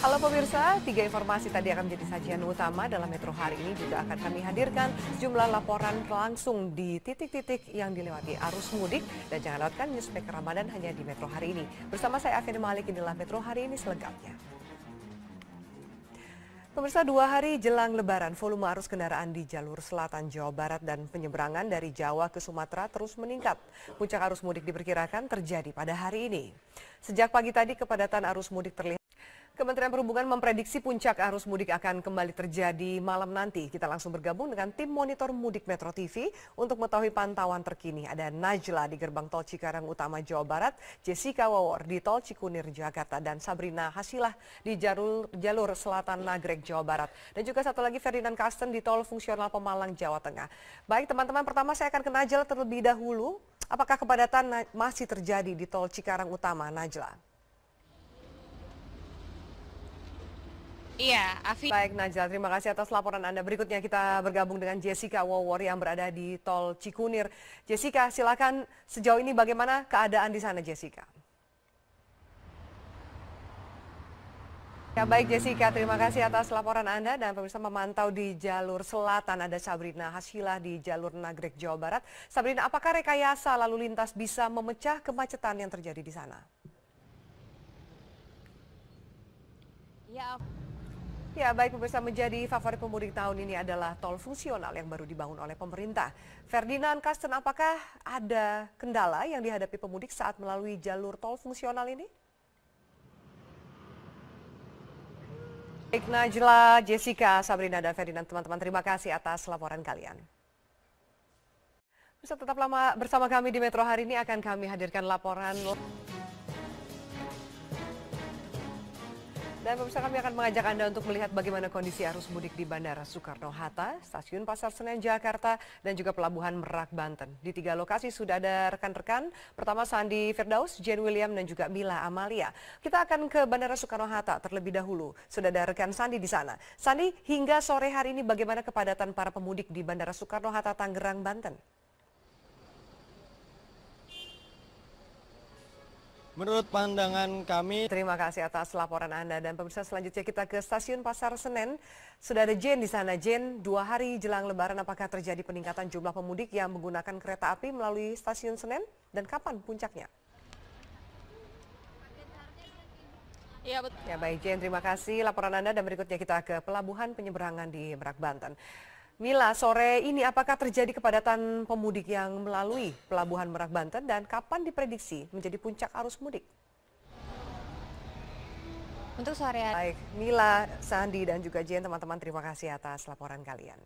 Halo pemirsa, tiga informasi tadi akan menjadi sajian utama dalam Metro hari ini. Juga akan kami hadirkan sejumlah laporan langsung di titik-titik yang dilewati arus mudik. Dan jangan lewatkan newsmaker Ramadan hanya di Metro hari ini. Bersama saya Afeni Malik, inilah Metro hari ini selengkapnya. Pemirsa, 2 hari jelang Lebaran, volume arus kendaraan di jalur selatan Jawa Barat dan penyeberangan dari Jawa ke Sumatera terus meningkat. Puncak arus mudik diperkirakan terjadi pada hari ini. Sejak pagi tadi kepadatan arus mudik terlihat. Kementerian Perhubungan memprediksi puncak arus mudik akan kembali terjadi malam nanti. Kita langsung bergabung dengan tim monitor mudik Metro TV untuk mengetahui pantauan terkini. Ada Najla di gerbang tol Cikarang Utama Jawa Barat, Jessica Wawor di tol Cikunir Jakarta, dan Sabrina Hasilah di jalur selatan Nagrek Jawa Barat. Dan juga satu lagi Ferdinand Kasten di tol fungsional Pemalang Jawa Tengah. Baik teman-teman, pertama saya akan ke Najla terlebih dahulu. Apakah kepadatan masih terjadi di tol Cikarang Utama, Najla? Iya, Afi. Baik Najla, terima kasih atas laporan Anda. Berikutnya kita bergabung dengan Jessica Wawor yang berada di tol Cikunir. Jessica, silakan sejauh ini bagaimana keadaan di sana, Jessica? Ya baik Jessica, terima kasih atas laporan Anda, dan pemirsa memantau di jalur selatan ada Sabrina Hasilah di jalur Nagrek Jawa Barat. Sabrina, apakah rekayasa lalu lintas bisa memecah kemacetan yang terjadi di sana? Ya baik pemirsa, menjadi favorit pemudik tahun ini adalah tol fungsional yang baru dibangun oleh pemerintah. Ferdinand Kasten, apakah ada kendala yang dihadapi pemudik saat melalui jalur tol fungsional ini? Baik Najla, Jessica, Sabrina, dan Ferdinand, teman-teman terima kasih atas laporan kalian. Bisa tetap lama bersama kami di Metro hari ini, akan kami hadirkan laporan. Dan pemirsa, kami akan mengajak Anda untuk melihat bagaimana kondisi arus mudik di Bandara Soekarno-Hatta, Stasiun Pasar Senen Jakarta, dan juga Pelabuhan Merak Banten. Di 3 lokasi sudah ada rekan-rekan. Pertama Sandi Firdaus, Jane William, dan juga Mila Amalia. Kita akan ke Bandara Soekarno-Hatta terlebih dahulu. Sudah ada rekan Sandi di sana. Sandi, hingga sore hari ini bagaimana kepadatan para pemudik di Bandara Soekarno-Hatta, Tangerang, Banten? Menurut pandangan kami, terima kasih atas laporan Anda, dan pemirsa selanjutnya kita ke Stasiun Pasar Senen. Sudah ada Jane di sana. Jane, 2 hari jelang Lebaran, apakah terjadi peningkatan jumlah pemudik yang menggunakan kereta api melalui Stasiun Senen dan kapan puncaknya? Iya betul. Ya baik Jane, terima kasih laporan Anda, dan berikutnya kita ke Pelabuhan Penyeberangan di Merak Banten. Mila, sore ini apakah terjadi kepadatan pemudik yang melalui Pelabuhan Merak Banten dan kapan diprediksi menjadi puncak arus mudik? Untuk sore hari. Baik, Mila, Sandi, dan juga Jen, teman-teman terima kasih atas laporan kalian.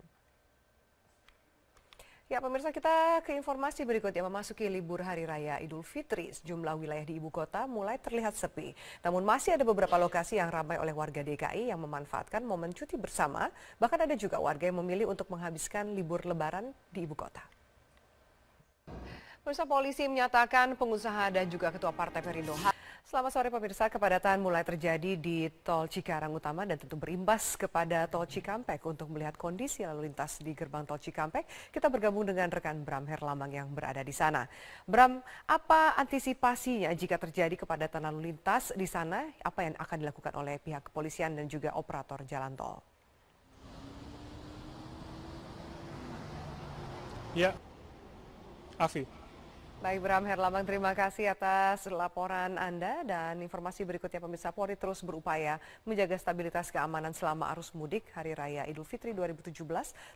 Ya pemirsa, kita ke informasi berikutnya. Memasuki libur Hari Raya Idul Fitri, sejumlah wilayah di ibu kota mulai terlihat sepi. Namun masih ada beberapa lokasi yang ramai oleh warga DKI yang memanfaatkan momen cuti bersama. Bahkan ada juga warga yang memilih untuk menghabiskan libur Lebaran di ibu kota. Pemirsa, polisi menyatakan pengusaha dan juga ketua Partai Perindo. Selamat sore pemirsa, kepadatan mulai terjadi di tol Cikarang Utama dan tentu berimbas kepada tol Cikampek. Untuk melihat kondisi lalu lintas di gerbang tol Cikampek, kita bergabung dengan rekan Bram Herlambang yang berada di sana. Bram, apa antisipasinya jika terjadi kepadatan lalu lintas di sana? Apa yang akan dilakukan oleh pihak kepolisian dan juga operator jalan tol? Ya, Afi. Baik Bram Herlambang, terima kasih atas laporan Anda, dan informasi berikutnya pemirsa, Polri terus berupaya menjaga stabilitas keamanan selama arus mudik Hari Raya Idul Fitri 2017,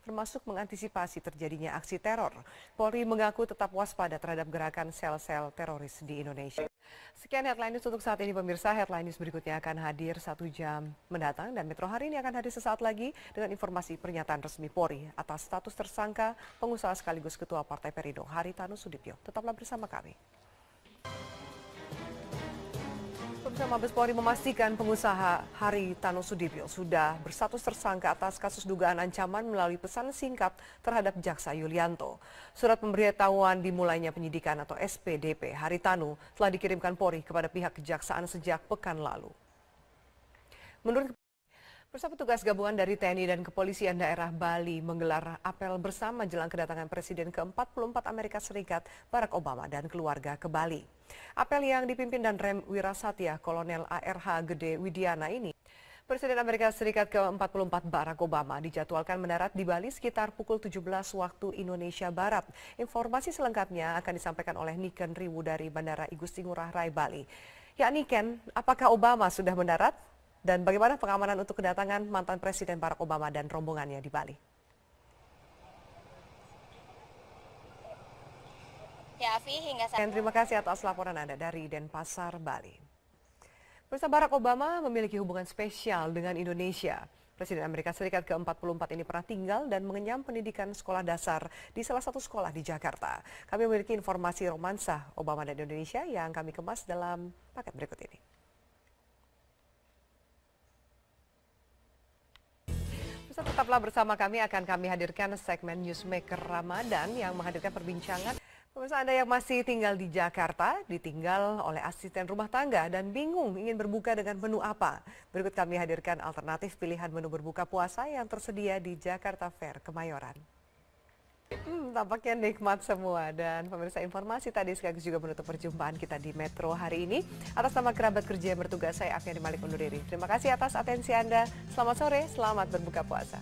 termasuk mengantisipasi terjadinya aksi teror. Polri mengaku tetap waspada terhadap gerakan sel-sel teroris di Indonesia. Sekian headline news untuk saat ini pemirsa. Headline news berikutnya akan hadir 1 jam mendatang, dan Metro hari ini akan hadir sesaat lagi dengan informasi pernyataan resmi Polri atas status tersangka pengusaha sekaligus ketua Partai Perindo Haritanu Sudibyo. Tetaplah bersama kami. Pemirsa, Mabes Polri memastikan pengusaha Haritanu Sudibyo sudah berstatus tersangka atas kasus dugaan ancaman melalui pesan singkat terhadap Jaksa Yulianto. Surat pemberitahuan dimulainya penyidikan atau SPDP Haritanu telah dikirimkan Polri kepada pihak kejaksaan sejak pekan lalu. Menurut petugas gabungan dari TNI dan Kepolisian Daerah Bali menggelar apel bersama jelang kedatangan Presiden ke-44 Amerika Serikat Barack Obama dan keluarga ke Bali. Apel yang dipimpin dan Rem Wirasatya Kolonel ARH Gede Widiana ini Presiden Amerika Serikat ke-44 Barack Obama dijadwalkan mendarat di Bali sekitar pukul 17 waktu Indonesia Barat. Informasi selengkapnya akan disampaikan oleh Niken Riwu dari Bandara Igusti Ngurah Rai, Bali. Ya Niken, apakah Obama sudah mendarat? Dan bagaimana pengamanan untuk kedatangan mantan Presiden Barack Obama dan rombongannya di Bali? Ya, Afi, hingga saat Terima kasih atas laporan Anda dari Denpasar, Bali. Pemirsa, Barack Obama memiliki hubungan spesial dengan Indonesia. Presiden Amerika Serikat ke-44 ini pernah tinggal dan mengenyam pendidikan sekolah dasar di salah satu sekolah di Jakarta. Kami memiliki informasi romansa Obama dan Indonesia yang kami kemas dalam paket berikut ini. Pemirsa, tetaplah bersama kami, akan kami hadirkan segmen Newsmaker Ramadan yang menghadirkan perbincangan. Pemirsa, Anda yang masih tinggal di Jakarta, ditinggal oleh asisten rumah tangga dan bingung ingin berbuka dengan menu apa. Berikut kami hadirkan alternatif pilihan menu berbuka puasa yang tersedia di Jakarta Fair, Kemayoran. Tampaknya nikmat semua. Dan pemirsa, informasi tadi sekaligus juga menutup perjumpaan kita di Metro hari ini. Atas nama kerabat kerja yang bertugas, saya Afiani Malik undur diri. Terima kasih atas atensi Anda. Selamat sore, selamat berbuka puasa.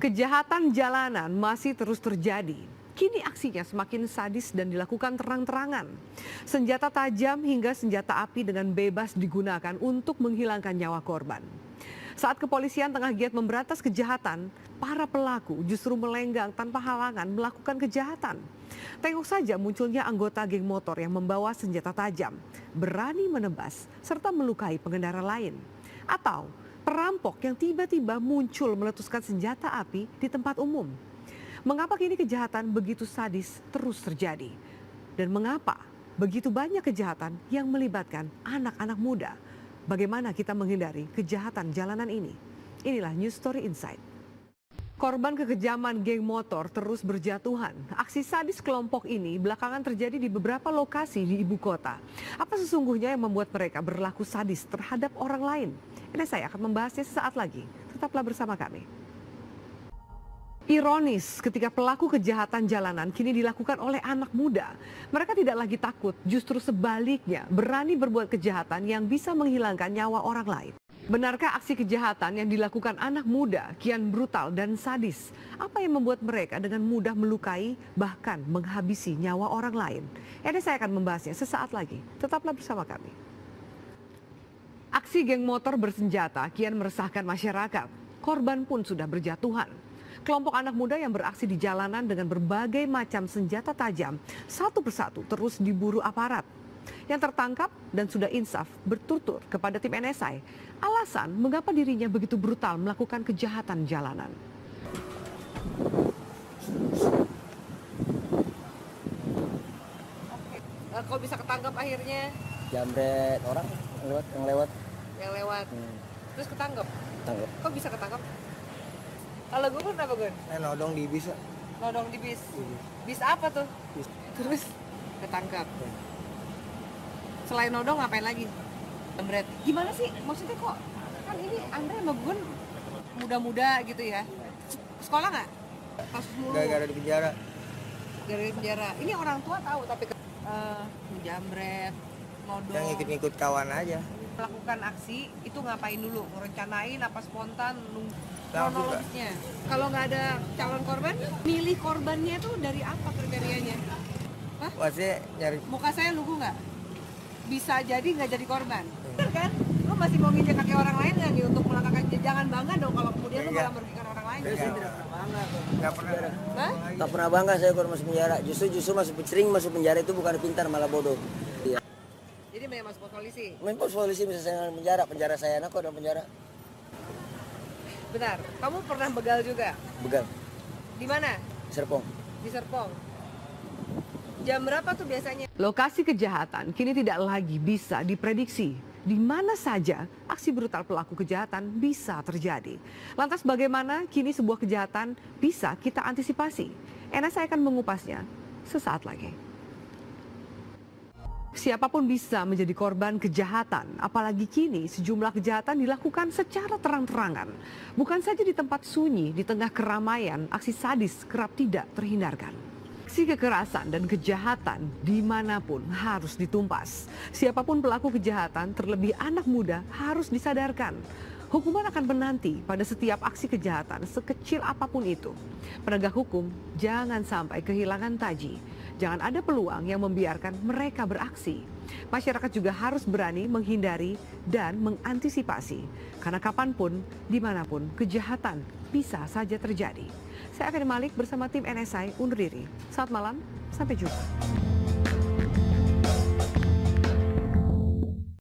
Kejahatan jalanan masih terus terjadi. Kini aksinya semakin sadis dan dilakukan terang-terangan. Senjata tajam hingga senjata api dengan bebas digunakan untuk menghilangkan nyawa korban. Saat kepolisian tengah giat memberantas kejahatan, para pelaku justru melenggang tanpa halangan melakukan kejahatan. Tengok saja munculnya anggota geng motor yang membawa senjata tajam, berani menebas serta melukai pengendara lain. Atau perampok yang tiba-tiba muncul meletuskan senjata api di tempat umum. Mengapa kini kejahatan begitu sadis terus terjadi? Dan mengapa begitu banyak kejahatan yang melibatkan anak-anak muda? Bagaimana kita menghindari kejahatan jalanan ini? Inilah News Story Insight. Korban kekejaman geng motor terus berjatuhan. Aksi sadis kelompok ini belakangan terjadi di beberapa lokasi di ibu kota. Apa sesungguhnya yang membuat mereka berlaku sadis terhadap orang lain? Ini saya akan membahasnya sesaat lagi. Tetaplah bersama kami. Ironis ketika pelaku kejahatan jalanan kini dilakukan oleh anak muda. Mereka tidak lagi takut, justru sebaliknya berani berbuat kejahatan yang bisa menghilangkan nyawa orang lain. Benarkah aksi kejahatan yang dilakukan anak muda kian brutal dan sadis? Apa yang membuat mereka dengan mudah melukai bahkan menghabisi nyawa orang lain? Ini saya akan membahasnya sesaat lagi. Tetaplah bersama kami. Aksi geng motor bersenjata kian meresahkan masyarakat. Korban pun sudah berjatuhan. Kelompok anak muda yang beraksi di jalanan dengan berbagai macam senjata tajam satu persatu terus diburu aparat. Yang tertangkap dan sudah insaf bertutur kepada tim NSI alasan mengapa dirinya begitu brutal melakukan kejahatan jalanan. Kok bisa ketangkap akhirnya? Jambret orang yang lewat. Yang lewat. Terus ketangkap? Tangkap. Kok bisa ketangkap? Kalau gue pun apa gue? Nodong di bis. Nodong di bis. Bis apa tuh? Bis. Terus ketangkap. Selain nodong ngapain lagi? Jambret. Gimana sih? Maksudnya kok kan ini Andre sama Gun muda-muda gitu ya. Sekolah nggak? Kasus mulu. Gara-gara di penjara. Gara-gara di penjara. Ini orang tua tahu tapi jambret, nodong. Yang ikut-ikut kawan aja. Melakukan aksi itu ngapain dulu? Ngerencanain apa spontan? Langsung Kronologisnya. Kalau nggak ada calon korban, milih korbannya itu dari apa kriterianya? Hah? Maksudnya nyari. Muka saya lugu nggak? Bisa jadi nggak jadi korban. Bener kan? Lo masih mau nginjek kaki orang lain nggak nih untuk melangkahkan jangan bangga dong kalau kemudian lo malah merugikan orang lain. Nggak pernah. Hah? Nggak pernah bangga saya kalau masuk penjara. Justru sering masuk penjara itu bukan pintar malah bodoh. Iya. Jadi mau masuk polisi? Main polisi bisa saya penjara saya anak kok dalam penjara. Benar. Kamu pernah begal juga? Begal. Di mana? Serpong. Di Serpong. Jam berapa tuh biasanya? Lokasi kejahatan kini tidak lagi bisa diprediksi. Di mana saja aksi brutal pelaku kejahatan bisa terjadi. Lantas bagaimana kini sebuah kejahatan bisa kita antisipasi? Saya akan mengupasnya sesaat lagi. Siapapun bisa menjadi korban kejahatan, apalagi kini sejumlah kejahatan dilakukan secara terang-terangan. Bukan saja di tempat sunyi, di tengah keramaian, aksi sadis kerap tidak terhindarkan. Aksi kekerasan dan kejahatan dimanapun harus ditumpas. Siapapun pelaku kejahatan, terlebih anak muda, harus disadarkan. Hukuman akan menanti pada setiap aksi kejahatan sekecil apapun itu. Penegak hukum jangan sampai kehilangan taji. Jangan ada peluang yang membiarkan mereka beraksi. Masyarakat juga harus berani menghindari dan mengantisipasi. Karena kapanpun, dimanapun, kejahatan bisa saja terjadi. Saya Afif Malik bersama tim NSI undur diri. Selamat malam, sampai jumpa.